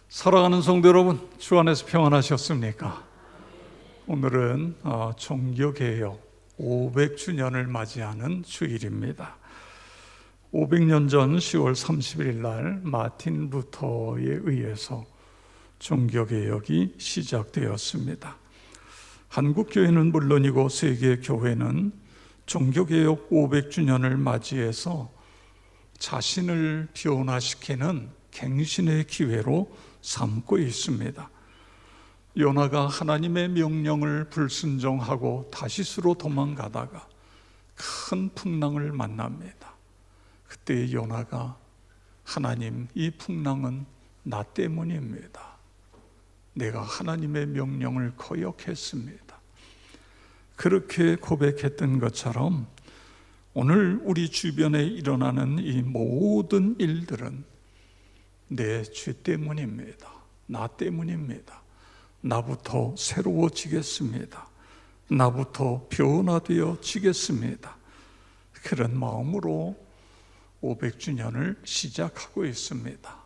사랑하는 성도 여러분, 주 안에서 평안하셨습니까? 오늘은 종교개혁 500주년을 맞이하는 주일입니다. 500년 전 10월 31일 날 마틴 루터에 의해서 종교개혁이 시작되었습니다. 한국교회는 물론이고 세계교회는 종교개혁 500주년을 맞이해서 자신을 변화시키는 갱신의 기회로 삼고 있습니다. 요나가 하나님의 명령을 불순종하고 다시스로 도망가다가 큰 풍랑을 만납니다. 그때 요나가 하나님, 이 풍랑은 나 때문입니다. 내가 하나님의 명령을 거역했습니다. 그렇게 고백했던 것처럼 오늘 우리 주변에 일어나는 이 모든 일들은 내 죄 때문입니다. 나 때문입니다. 나부터 새로워지겠습니다. 나부터 변화되어지겠습니다. 그런 마음으로 500주년을 시작하고 있습니다.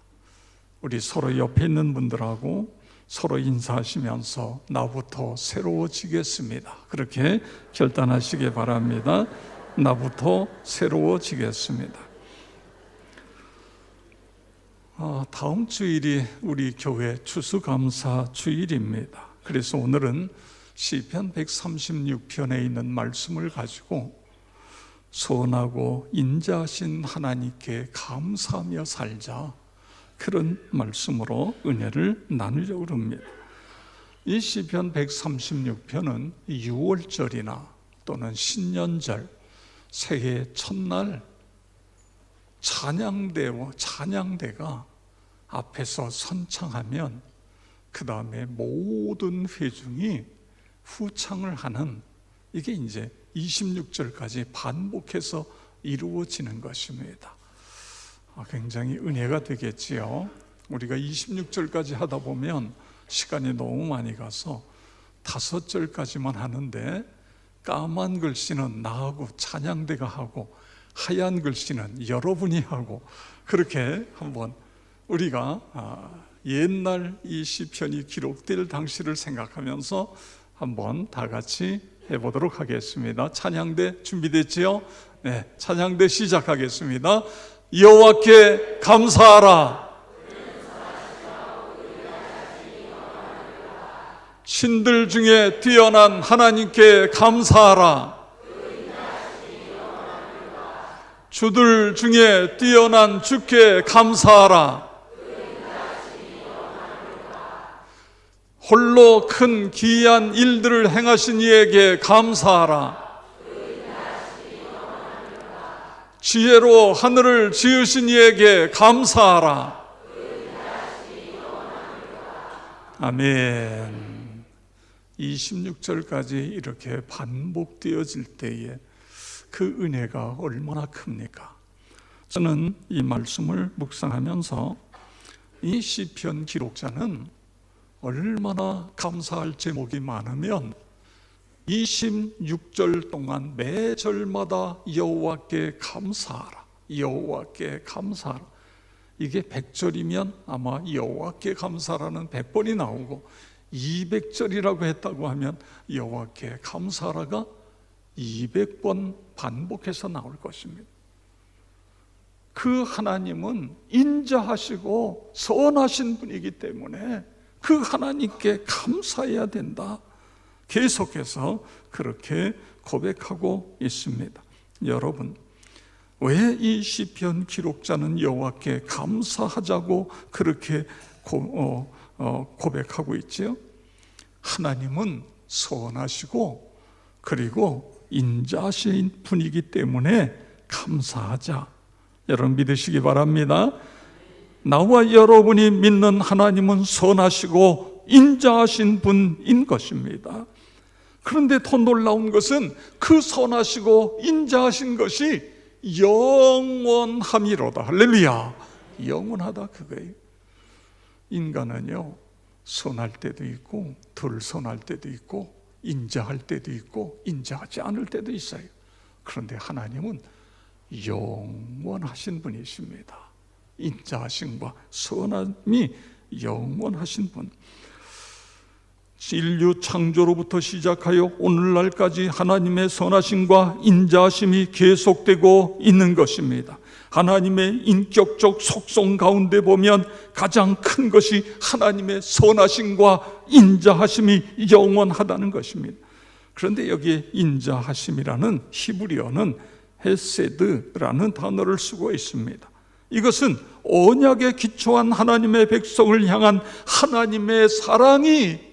우리 서로 옆에 있는 분들하고 서로 인사하시면서 나부터 새로워지겠습니다. 그렇게 결단하시기 바랍니다. 나부터 새로워지겠습니다. 다음 주일이 우리 교회 추수감사 주일입니다. 그래서 오늘은 시편 136편에 있는 말씀을 가지고 선하고 인자하신 하나님께 감사하며 살자, 그런 말씀으로 은혜를 나누려고 합니다. 이 시편 136편은 6월절이나 또는 신년절, 새해 첫날 찬양대가 앞에서 선창하면 그 다음에 모든 회중이 후창을 하는, 이게 이제 26절까지 반복해서 이루어지는 것입니다. 굉장히 은혜가 되겠지요. 우리가 26절까지 하다 보면 시간이 너무 많이 가서 5절까지만 하는데 까만 글씨는 나하고 찬양대가 하고 하얀 글씨는 여러분이 하고, 그렇게 한번 우리가 옛날 이 시편이 기록될 당시를 생각하면서 한번 다 같이 해보도록 하겠습니다. 찬양대 준비됐지요? 네, 찬양대 시작하겠습니다. 여호와께 감사하라. 신들 중에 뛰어난 하나님께 감사하라. 주들 중에 뛰어난 주께 감사하라. 홀로 큰 기이한 일들을 행하신 이에게 감사하라. 지혜로 하늘을 지으신 이에게 감사하라. 아멘. 26절까지 이렇게 반복되어질 때에 그 은혜가 얼마나 큽니까? 저는 이 말씀을 묵상하면서 이 시편 기록자는 얼마나 감사할 제목이 많으면 26절 동안 매 절마다 여호와께 감사하라, 여호와께 감사하라. 이게 100절이면 아마 여호와께 감사라는 100번이 나오고, 200절이라고 했다고 하면 여호와께 감사하라가 200번 반복해서 나올 것입니다. 그 하나님은 인자하시고 선하신 분이기 때문에 그 하나님께 감사해야 된다. 계속해서 그렇게 고백하고 있습니다. 여러분, 왜 이 시편 기록자는 여호와께 감사하자고 그렇게 고백하고 있지요? 하나님은 선하시고 그리고 인자하신 분이기 때문에 감사하자. 여러분 믿으시기 바랍니다. 나와 여러분이 믿는 하나님은 선하시고 인자하신 분인 것입니다. 그런데 더 놀라운 것은 그 선하시고 인자하신 것이 영원함이로다. 할렐루야. 영원하다, 그거예요. 인간은요, 선할 때도 있고 덜 선할 때도 있고 인자할 때도 있고 인자하지 않을 때도 있어요. 그런데 하나님은 영원하신 분이십니다. 인자하심과 선함이 영원하신 분. 인류 창조로부터 시작하여 오늘날까지 하나님의 선하심과 인자하심이 계속되고 있는 것입니다. 하나님의 인격적 속성 가운데 보면 가장 큰 것이 하나님의 선하심과 인자하심이 영원하다는 것입니다. 그런데 여기에 인자하심이라는 히브리어는 헤세드라는 단어를 쓰고 있습니다. 이것은 언약에 기초한 하나님의 백성을 향한 하나님의 사랑이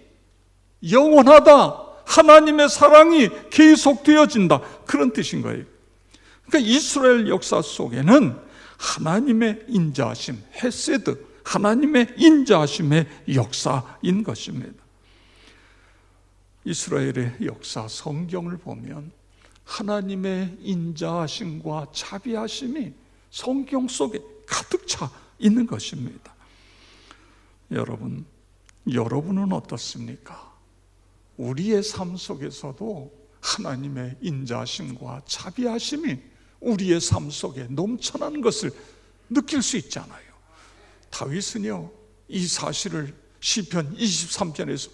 영원하다, 하나님의 사랑이 계속되어진다, 그런 뜻인 거예요. 그러니까 이스라엘 역사 속에는 하나님의 인자하심, 헤세드, 하나님의 인자하심의 역사인 것입니다. 이스라엘의 역사 성경을 보면 하나님의 인자하심과 자비하심이 성경 속에 가득 차 있는 것입니다. 여러분은 어떻습니까? 우리의 삶 속에서도 하나님의 인자하심과 자비하심이 우리의 삶 속에 넘쳐나는 것을 느낄 수 있잖아요. 다윗은요, 이 사실을 시편 23편에서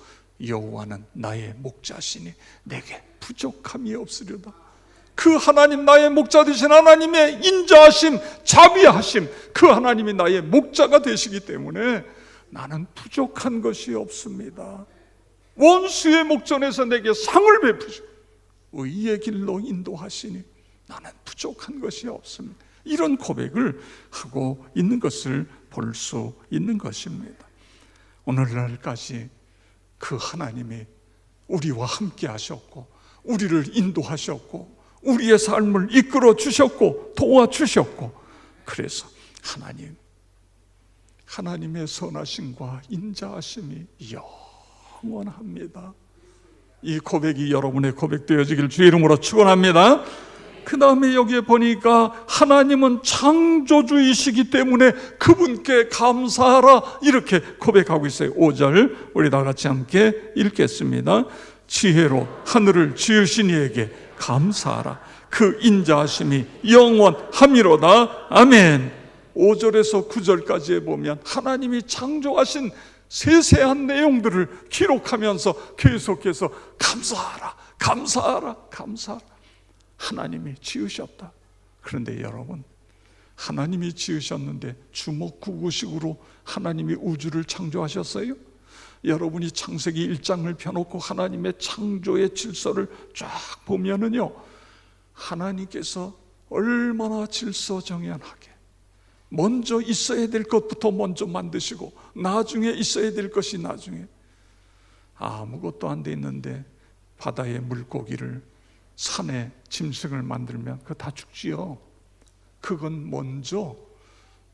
여호와는 나의 목자시니 내게 부족함이 없으리로다. 그 하나님, 나의 목자 되신 하나님의 인자하심, 자비하심, 그 하나님이 나의 목자가 되시기 때문에 나는 부족한 것이 없습니다. 원수의 목전에서 내게 상을 베푸시고 의의 길로 인도하시니 나는 부족한 것이 없습니다. 이런 고백을 하고 있는 것을 볼 수 있는 것입니다. 오늘날까지 그 하나님이 우리와 함께 하셨고 우리를 인도하셨고 우리의 삶을 이끌어 주셨고 도와주셨고, 그래서 하나님의 선하심과 인자하심이 영원합니다. 이 고백이 여러분의 고백 되어지길 주의 이름으로 축원합니다. 그 다음에 여기에 보니까 하나님은 창조주이시기 때문에 그분께 감사하라, 이렇게 고백하고 있어요. 5절 우리 다 같이 함께 읽겠습니다. 지혜로 하늘을 지으신 이에게 감사하라. 그 인자하심이 영원함이로다. 아멘. 5절에서 9절까지에 보면 하나님이 창조하신 세세한 내용들을 기록하면서 계속해서 감사하라, 감사하라, 감사하라. 하나님이 지으셨다. 그런데 여러분, 하나님이 지으셨는데 주먹구구식으로 하나님이 우주를 창조하셨어요? 여러분이 창세기 1장을 펴놓고 하나님의 창조의 질서를 쫙 보면은요, 하나님께서 얼마나 질서정연하게 먼저 있어야 될 것부터 먼저 만드시고 나중에 있어야 될 것이 나중에, 아무것도 안 돼 있는데 바다의 물고기를, 산에 짐승을 만들면 그거 다 죽지요. 그건 먼저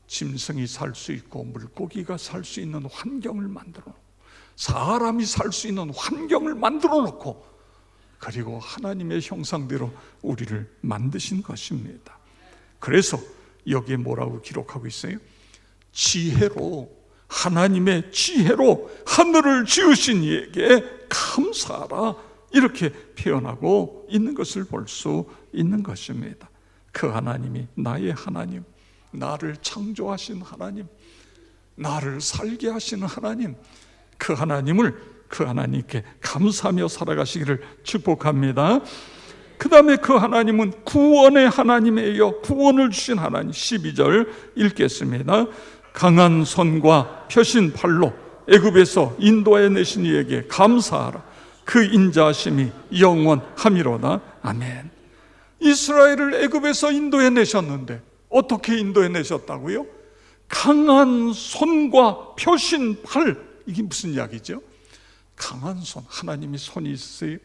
짐승이 살 수 있고 물고기가 살 수 있는 환경을 만들어 놓고 사람이 살 수 있는 환경을 만들어 놓고, 그리고 하나님의 형상대로 우리를 만드신 것입니다. 그래서 여기에 뭐라고 기록하고 있어요? 지혜로, 하나님의 지혜로 하늘을 지으신 이에게 감사하라, 이렇게 표현하고 있는 것을 볼 수 있는 것입니다. 그 하나님이 나의 하나님, 나를 창조하신 하나님, 나를 살게 하시는 하나님, 그 하나님께 감사하며 살아가시기를 축복합니다. 그 다음에 그 하나님은 구원의 하나님이에요. 구원을 주신 하나님. 12절 읽겠습니다. 강한 손과 펴신 팔로 애굽에서 인도해 내신 이에게 감사하라. 그 인자하심이 영원함이로다. 아멘. 이스라엘을 애굽에서 인도해 내셨는데 어떻게 인도해 내셨다고요? 강한 손과 펴신 팔. 이게 무슨 이야기죠? 강한 손, 하나님이 손이 있어요.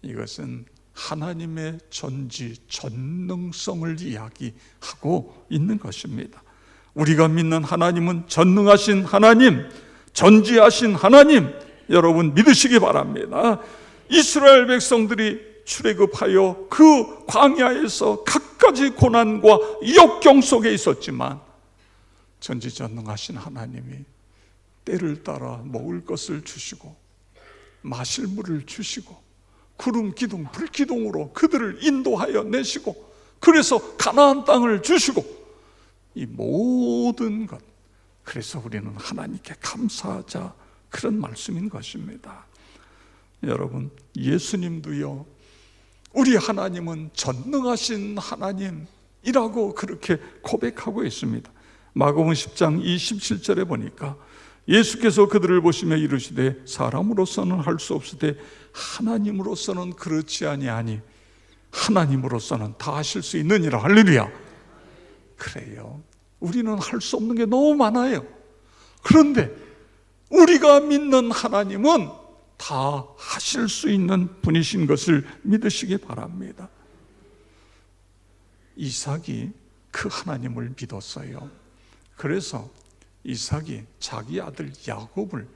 이것은 하나님의 전지전능성을 이야기하고 있는 것입니다. 우리가 믿는 하나님은 전능하신 하나님, 전지하신 하나님, 여러분 믿으시기 바랍니다. 이스라엘 백성들이 출애굽하여 그 광야에서 갖가지 고난과 역경 속에 있었지만 전지전능하신 하나님이 때를 따라 먹을 것을 주시고 마실 물을 주시고 구름 기둥 불 기둥으로 그들을 인도하여 내시고, 그래서 가나안 땅을 주시고, 이 모든 것, 그래서 우리는 하나님께 감사하자, 그런 말씀인 것입니다. 여러분, 예수님도요, 우리 하나님은 전능하신 하나님이라고 그렇게 고백하고 있습니다. 마가복음 10장 27절에 보니까 예수께서 그들을 보시며 이르시되 사람으로서는 할 수 없으되 하나님으로서는 그렇지 아니하니 하나님으로서는 다 하실 수 있느니라. 할렐루야. 그래요, 우리는 할 수 없는 게 너무 많아요. 그런데 우리가 믿는 하나님은 다 하실 수 있는 분이신 것을 믿으시기 바랍니다. 이삭이 그 하나님을 믿었어요. 그래서 이삭이 자기 아들 야곱을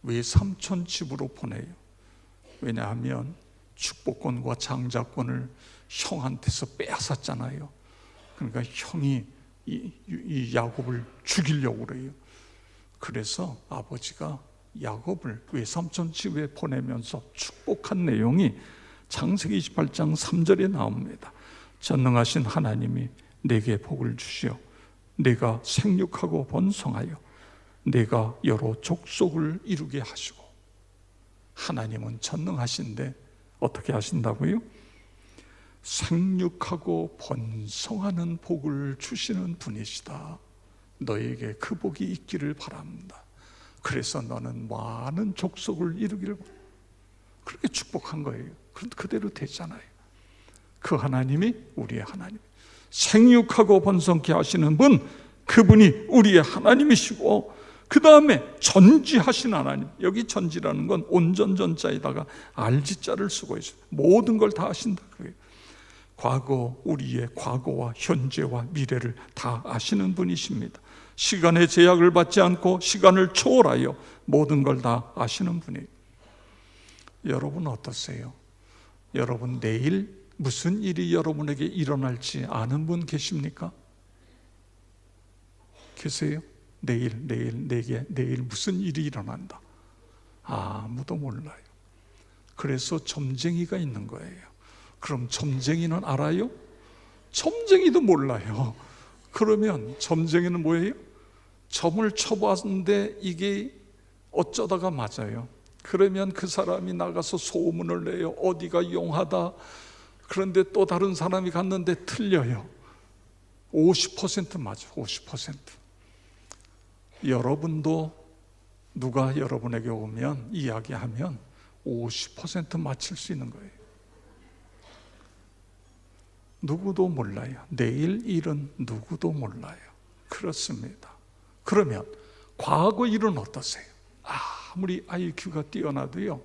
외삼촌 집으로 보내요. 왜냐하면 축복권과 장자권을 형한테서 빼앗았잖아요. 그러니까 형이 이 야곱을 죽이려고 그래요. 그래서 아버지가 야곱을 외삼촌 집에 보내면서 축복한 내용이 창세기 28장 3절에 나옵니다. 전능하신 하나님이 내게 복을 주시어 내가 생육하고 번성하여 내가 여러 족속을 이루게 하시고. 하나님은 전능하신데 어떻게 하신다고요? 생육하고 번성하는 복을 주시는 분이시다. 너에게 그 복이 있기를 바랍니다. 그래서 너는 많은 족속을 이루기를, 그렇게 축복한 거예요. 그대로 되잖아요. 그 하나님이 우리의 하나님, 생육하고 번성케 하시는 분, 그분이 우리의 하나님이시고, 그 다음에 전지하신 하나님. 여기 전지라는 건 온전전자에다가 RG자를 쓰고 있어요. 모든 걸 다 아신다 그래요. 과거, 우리의 과거와 현재와 미래를 다 아시는 분이십니다. 시간의 제약을 받지 않고 시간을 초월하여 모든 걸 다 아시는 분이에요. 여러분 어떠세요? 여러분 내일 무슨 일이 여러분에게 일어날지 아는 분 계십니까? 계세요? 내일 무슨 일이 일어난다. 아무도 몰라요. 그래서 점쟁이가 있는 거예요. 그럼 점쟁이는 알아요? 점쟁이도 몰라요. 그러면 점쟁이는 뭐예요? 점을 쳐봤는데 이게 어쩌다가 맞아요. 그러면 그 사람이 나가서 소문을 내요. 어디가 용하다. 그런데 또 다른 사람이 갔는데 틀려요. 50% 맞아요. 50%. 여러분도 누가 여러분에게 오면 이야기하면 50% 맞출 수 있는 거예요. 누구도 몰라요. 내일 일은 누구도 몰라요. 그렇습니다. 그러면 과거 일은 어떠세요? 아무리 IQ가 뛰어나도요,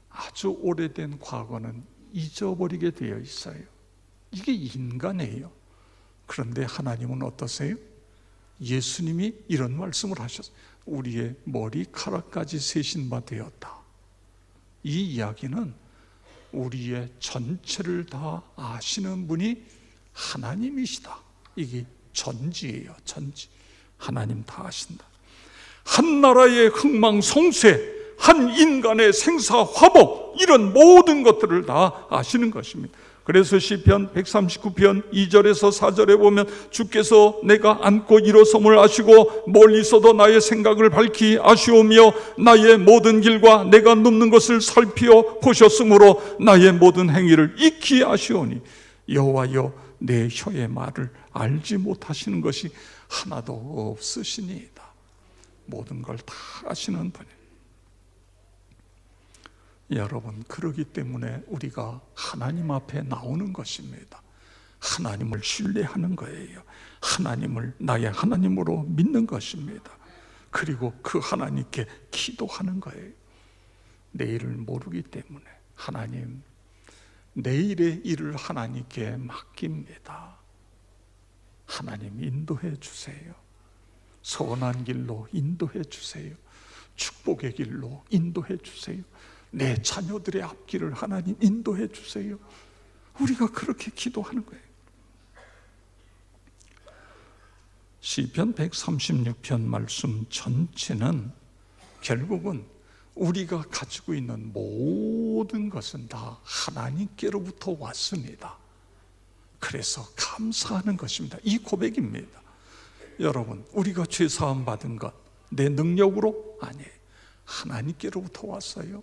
아주 오래된 과거는 잊어버리게 되어 있어요. 이게 인간이에요. 그런데 하나님은 어떠세요? 예수님이 이런 말씀을 하셨어요. 우리의 머리카락까지 세신 바 되었다. 이 이야기는 우리의 전체를 다 아시는 분이 하나님이시다. 이게 전지예요. 전지. 하나님 다 아신다. 한 나라의 흥망성쇠, 한 인간의 생사화복, 이런 모든 것들을 다 아시는 것입니다. 그래서 시편 139편 2절에서 4절에 보면 주께서 내가 앉고 일어섬을 아시고 멀리서도 나의 생각을 밝히 아시오며 나의 모든 길과 내가 눕는 것을 살피어 보셨으므로 나의 모든 행위를 익히 아시오니 여호와여 내 혀의 말을 알지 못하시는 것이 하나도 없으시니이다. 모든 걸 다 아시는 분이에요. 여러분, 그러기 때문에 우리가 하나님 앞에 나오는 것입니다. 하나님을 신뢰하는 거예요. 하나님을 나의 하나님으로 믿는 것입니다. 그리고 그 하나님께 기도하는 거예요. 내일을 모르기 때문에 하나님, 내일의 일을 하나님께 맡깁니다. 하나님 인도해 주세요. 선한 길로 인도해 주세요. 축복의 길로 인도해 주세요. 내 자녀들의 앞길을 하나님 인도해 주세요. 우리가 그렇게 기도하는 거예요. 시편 136편 말씀 전체는 결국은 우리가 가지고 있는 모든 것은 다 하나님께로부터 왔습니다. 그래서 감사하는 것입니다. 이 고백입니다. 여러분, 우리가 죄 사함 받은 것 내 능력으로? 아니에요. 하나님께로부터 왔어요.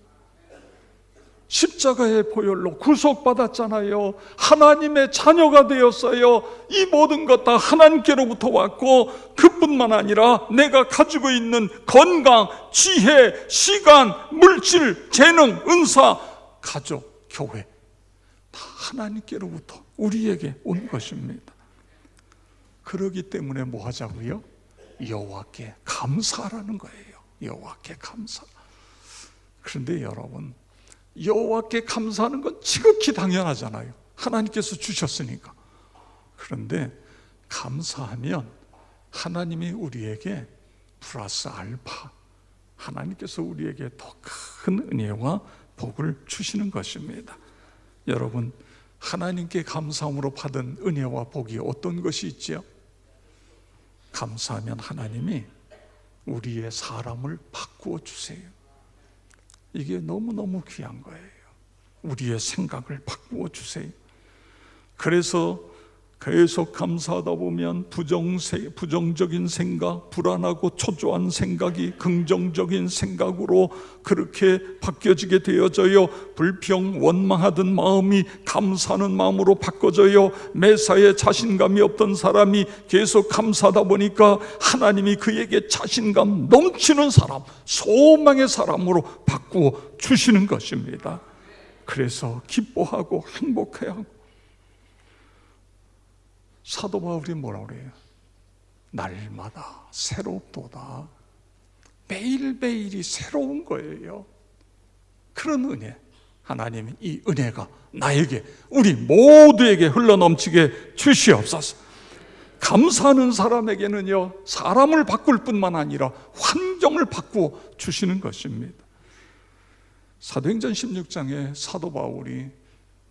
십자가의 보혈로 구속받았잖아요. 하나님의 자녀가 되었어요. 이 모든 것 다 하나님께로부터 왔고, 그뿐만 아니라 내가 가지고 있는 건강, 지혜, 시간, 물질, 재능, 은사, 가족, 교회 다 하나님께로부터 우리에게 온 것입니다. 그러기 때문에 뭐 하자고요? 여호와께 감사하라는 거예요. 여호와께 감사. 그런데 여러분, 여호와께 감사하는 건 지극히 당연하잖아요. 하나님께서 주셨으니까. 그런데 감사하면 하나님이 우리에게 플러스 알파, 하나님께서 우리에게 더 큰 은혜와 복을 주시는 것입니다. 여러분, 하나님께 감사함으로 받은 은혜와 복이 어떤 것이 있지요? 감사하면 하나님이 우리의 사람을 바꾸어 주세요. 이게 너무너무 귀한 거예요. 우리의 생각을 바꾸어 주세요. 그래서 계속 감사하다 보면 부정적인 생각, 불안하고 초조한 생각이 긍정적인 생각으로 그렇게 바뀌어지게 되어져요. 불평, 원망하던 마음이 감사하는 마음으로 바꿔져요. 매사에 자신감이 없던 사람이 계속 감사하다 보니까 하나님이 그에게 자신감 넘치는 사람, 소망의 사람으로 바꾸어 주시는 것입니다. 그래서 기뻐하고 행복해야 하고. 사도 바울이 뭐라고 그래요? 날마다 새롭도다. 매일매일이 새로운 거예요. 그런 은혜, 하나님이 이 은혜가 나에게, 우리 모두에게 흘러넘치게 주시옵소서. 감사하는 사람에게는요, 사람을 바꿀 뿐만 아니라 환경을 바꾸어 주시는 것입니다. 사도행전 16장에 사도 바울이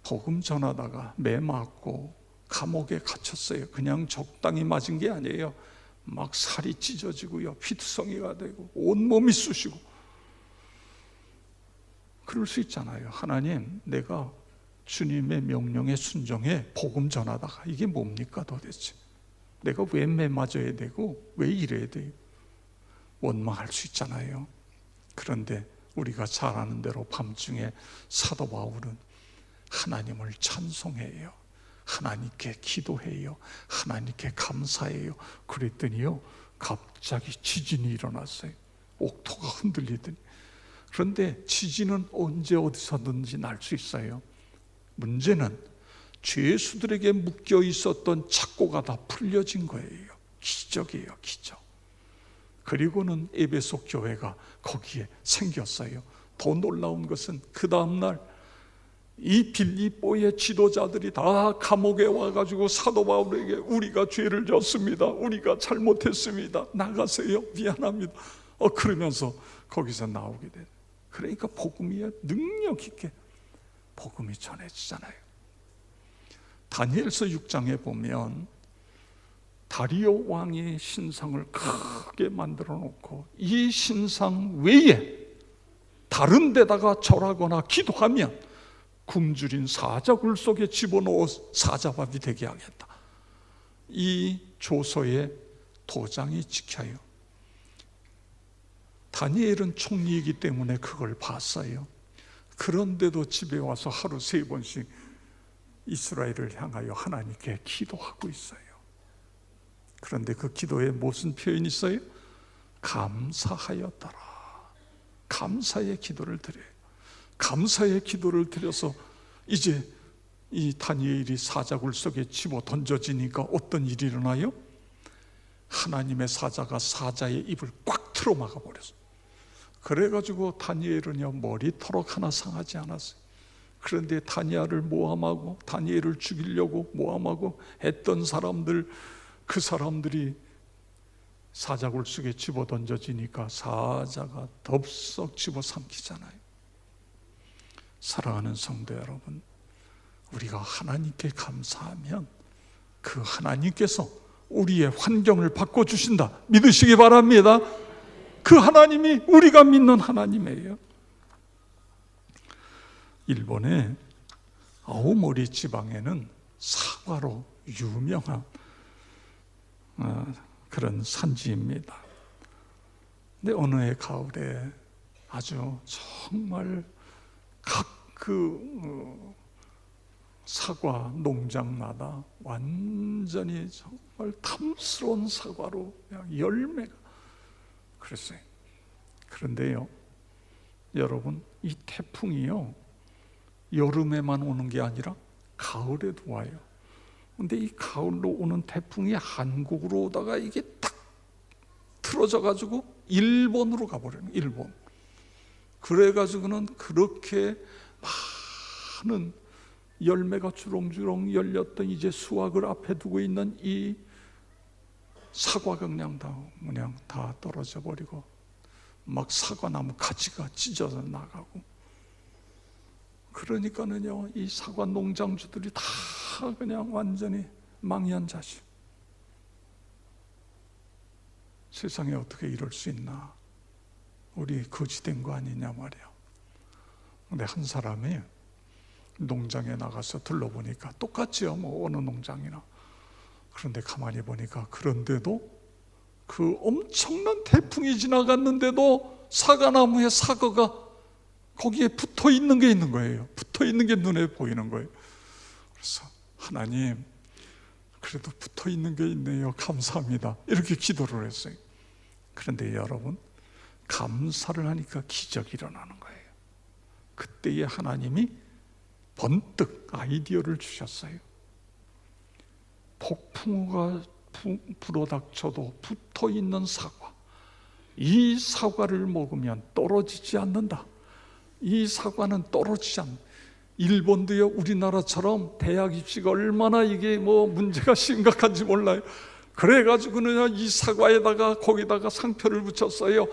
복음 전하다가 매 맞고 감옥에 갇혔어요. 그냥 적당히 맞은 게 아니에요. 막 살이 찢어지고요, 피투성이가 되고 온몸이 쑤시고. 그럴 수 있잖아요. 하나님, 내가 주님의 명령에 순종해 복음 전하다가 이게 뭡니까 도대체? 내가 왜 매 맞아야 되고 왜 이래야 돼요? 원망할 수 있잖아요. 그런데 우리가 잘 아는 대로 밤중에 사도 바울은 하나님을 찬송해요. 하나님께 기도해요. 하나님께 감사해요. 그랬더니요, 갑자기 지진이 일어났어요. 옥토가 흔들리더니. 그런데 지진은 언제 어디서든지 날 수 있어요. 문제는 죄수들에게 묶여 있었던 착고가 다 풀려진 거예요. 기적이에요, 기적. 그리고는 에베소 교회가 거기에 생겼어요. 더 놀라운 것은 그 다음날 이 빌립보의 지도자들이 다 감옥에 와가지고 사도 바울에게 우리가 죄를 졌습니다. 우리가 잘못했습니다. 나가세요. 미안합니다. 그러면서 거기서 나오게 돼요. 그러니까 복음이 능력 있게 복음이 전해지잖아요. 다니엘서 6장에 보면 다리오 왕이 신상을 크게 만들어 놓고 이 신상 외에 다른 데다가 절하거나 기도하면 굶주린 사자굴 속에 집어넣어 사자밥이 되게 하겠다. 이 조서에 도장이 찍혀요. 다니엘은 총리이기 때문에 그걸 봤어요. 그런데도 집에 와서 하루 3번씩 이스라엘을 향하여 하나님께 기도하고 있어요. 그런데 그 기도에 무슨 표현이 있어요? 감사하였더라. 감사의 기도를 드려요. 감사의 기도를 드려서 이제 이 다니엘이 사자굴 속에 집어 던져지니까 어떤 일이 일어나요? 하나님의 사자가 사자의 입을 꽉 틀어 막아버렸어요. 그래가지고 다니엘은요, 머리털럭 하나 상하지 않았어요. 그런데 다니엘을 모함하고 다니엘을 죽이려고 모함하고 했던 사람들, 그 사람들이 사자굴 속에 집어 던져지니까 사자가 덥석 집어 삼키잖아요. 사랑하는 성도 여러분, 우리가 하나님께 감사하면 그 하나님께서 우리의 환경을 바꿔주신다 믿으시기 바랍니다. 그 하나님이 우리가 믿는 하나님이에요. 일본의 아오모리 지방에는 사과로 유명한 그런 산지입니다. 근데 어느 해 가을에 아주 정말 각 사과 농장마다 완전히 정말 탐스러운 사과로 그냥 열매가 그랬어요. 그런데요, 여러분, 이 태풍이요 여름에만 오는 게 아니라 가을에도 와요. 근데 이 가을로 오는 태풍이 한국으로 오다가 이게 딱 틀어져 가지고 일본으로 가버려요. 일본. 그래가지고는 그렇게 많은 열매가 주렁주렁 열렸던 이제 수확을 앞에 두고 있는 이 사과가 그냥 다 떨어져 버리고 막 사과나무 가지가 찢어져 나가고, 그러니까는요 이 사과 농장주들이 다 그냥 완전히 망연자실. 세상에 어떻게 이럴 수 있나, 우리 거지된 거 아니냐 말이야. 근데 한 사람이 농장에 나가서 둘러보니까 똑같지요, 뭐 어느 농장이나. 그런데 가만히 보니까 그런데도 그 엄청난 태풍이 지나갔는데도 사과나무에 사과가 거기에 붙어 있는 게 있는 거예요. 붙어 있는 게 눈에 보이는 거예요. 그래서 하나님, 그래도 붙어 있는 게 있네요. 감사합니다. 이렇게 기도를 했어요. 그런데 여러분, 감사를 하니까 기적이 일어나는 거예요. 그때에 하나님이 번뜩 아이디어를 주셨어요. 폭풍우가 불어닥쳐도 붙어있는 사과, 이 사과를 먹으면 떨어지지 않는다. 이 사과는 떨어지지 않는다. 일본도요 우리나라처럼 대학 입시가 얼마나 이게 뭐 문제가 심각한지 몰라요. 그래가지고는 이 사과에다가 거기다가 상표를 붙였어요.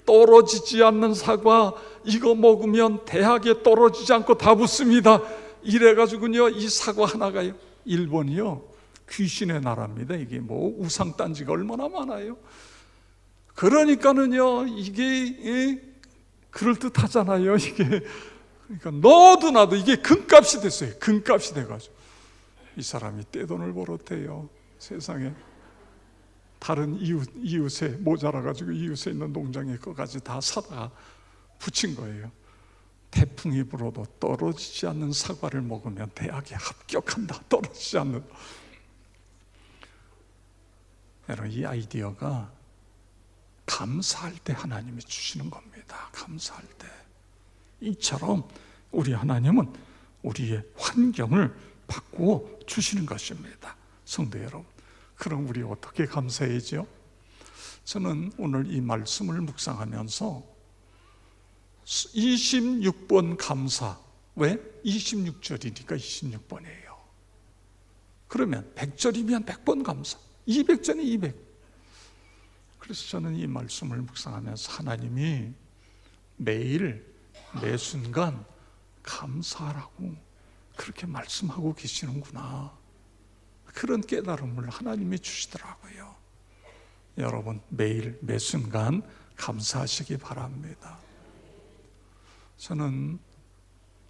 떨어지지 않는 사과, 이거 먹으면 대학에 떨어지지 않고 다 붙습니다. 이래가지고요 이 사과 하나가요, 일본이요 귀신의 나라입니다. 이게 뭐 우상단지가 얼마나 많아요. 그러니까는요 이게 그럴듯하잖아요. 이게 그러니까 너도 나도 이게 금값이 됐어요. 금값이 돼가지고 이 사람이 떼돈을 벌었대요. 세상에 다른 이웃에 모자라가지고 이웃에 있는 농장에 거까지 다 사다가 붙인 거예요. 태풍이 불어도 떨어지지 않는 사과를 먹으면 대학에 합격한다. 떨어지지 않는. 여러분, 이 아이디어가 감사할 때 하나님이 주시는 겁니다. 감사할 때. 이처럼 우리 하나님은 우리의 환경을 바꾸어 주시는 것입니다. 성도 여러분, 그럼 우리 어떻게 감사해야죠? 저는 오늘 이 말씀을 묵상하면서 26번 감사, 왜? 26절이니까 26번이에요. 그러면 100절이면 100번 감사, 200절이 200. 그래서 저는 이 말씀을 묵상하면서 하나님이 매일 매 순간 감사하라고 그렇게 말씀하고 계시는구나, 그런 깨달음을 하나님이 주시더라고요. 여러분, 매일 매 순간 감사하시기 바랍니다. 저는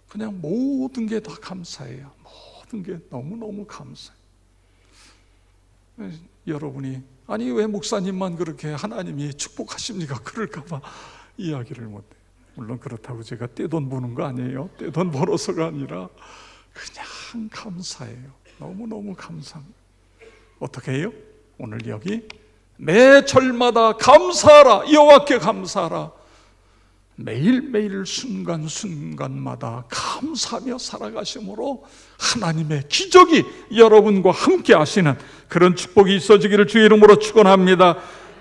그냥 모든 게 다 감사해요. 모든 게 너무너무 감사해요. 여러분이 아니 왜 목사님만 그렇게 하나님이 축복하십니까? 그럴까봐 이야기를 못해요. 물론 그렇다고 제가 떼돈 버는 거 아니에요. 떼돈 벌어서가 아니라 그냥 감사해요. 너무너무 감사합니다. 어떻게 해요? 오늘 여기 매 절마다 감사하라, 여호와께 감사하라. 매일매일 순간순간마다 감사하며 살아가심으로 하나님의 기적이 여러분과 함께 하시는 그런 축복이 있어지기를 주의 이름으로 축원합니다.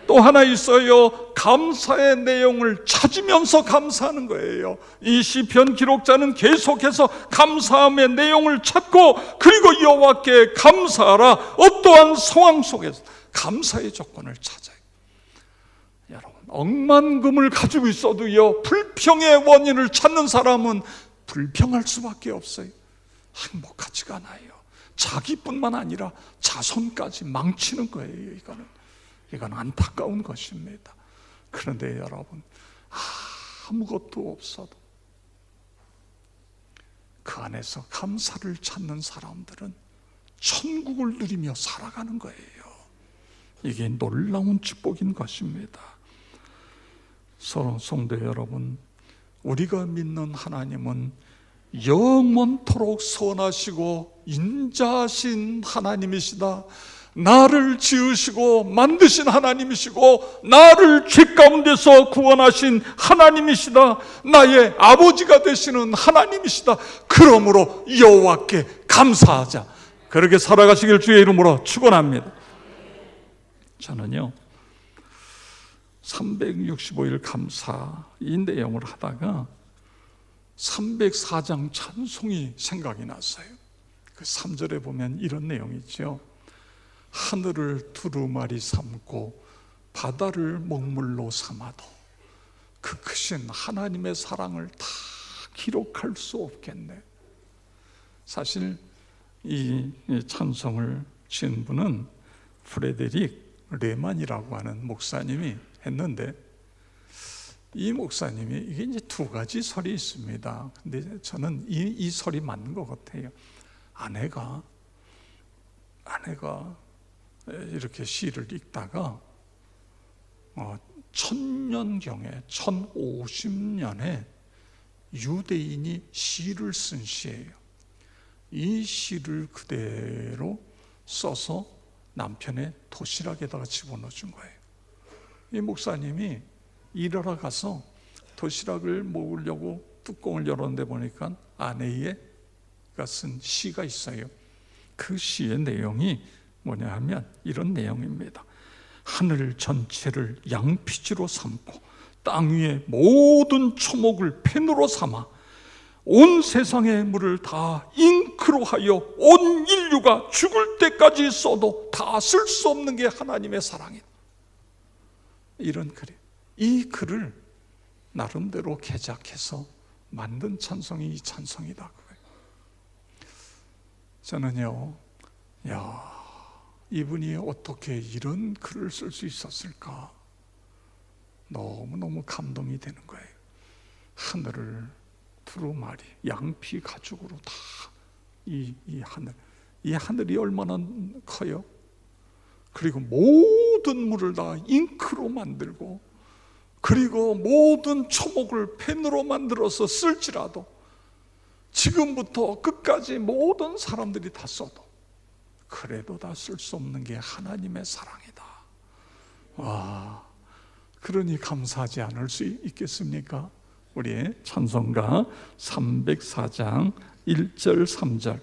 또 하나 있어요. 감사의 내용을 찾으면서 감사하는 거예요. 이 시편 기록자는 계속해서 감사함의 내용을 찾고, 그리고 여호와께 감사하라. 어떠한 상황 속에서 감사의 조건을 찾아요. 여러분, 억만금을 가지고 있어도요 불평의 원인을 찾는 사람은 불평할 수밖에 없어요. 행복하지가 않아요. 자기뿐만 아니라 자손까지 망치는 거예요. 이건 안타까운 것입니다. 그런데 여러분, 아무것도 없어도 그 안에서 감사를 찾는 사람들은 천국을 누리며 살아가는 거예요. 이게 놀라운 축복인 것입니다. 성도 여러분, 우리가 믿는 하나님은 영원토록 선하시고 인자하신 하나님이시다. 나를 지으시고 만드신 하나님이시고 나를 죄 가운데서 구원하신 하나님이시다. 나의 아버지가 되시는 하나님이시다. 그러므로 여호와께 감사하자. 그렇게 살아가시길 주의 이름으로 축원합니다. 저는요 365일 감사 이 내용을 하다가 304장 찬송이 생각이 났어요. 그 3절에 보면 이런 내용이 있죠. 하늘을 두루마리 삼고 바다를 먹물로 삼아도 그 크신 하나님의 사랑을 다 기록할 수 없겠네. 사실 이 찬송을 지은 분은 프레데릭 레만이라고 하는 목사님이 했는데, 이 목사님이 이게 이제 두 가지 설이 있습니다. 근데 저는 이 설이 맞는 것 같아요. 아내가 이렇게 시를 읽다가 1000년경에 1050년에 유대인이 시를 쓴 시예요. 이 시를 그대로 써서 남편의 도시락에다가 집어넣어 준 거예요. 이 목사님이 일하러 가서 도시락을 먹으려고 뚜껑을 열었는데 보니까 아내가 쓴 시가 있어요. 그 시의 내용이 뭐냐 하면 이런 내용입니다. 하늘 전체를 양피지로 삼고 땅 위의 모든 초목을 펜으로 삼아 온 세상의 물을 다 잉크로 하여 온 인류가 죽을 때까지 써도 다 쓸 수 없는 게 하나님의 사랑이다. 이런 글이에요. 이 글을 나름대로 개작해서 만든 찬송이 이 찬송이다. 저는요, 이분이 어떻게 이런 글을 쓸 수 있었을까? 너무너무 감동이 되는 거예요. 하늘을 두루마리, 양피 가죽으로 다 이 하늘이 얼마나 커요? 그리고 모든 물을 다 잉크로 만들고, 그리고 모든 초목을 펜으로 만들어서 쓸지라도 지금부터 끝까지 모든 사람들이 다 써도 그래도 다 쓸 수 없는 게 하나님의 사랑이다. 와, 그러니 감사하지 않을 수 있겠습니까? 우리의 찬송가 304장 1절 3절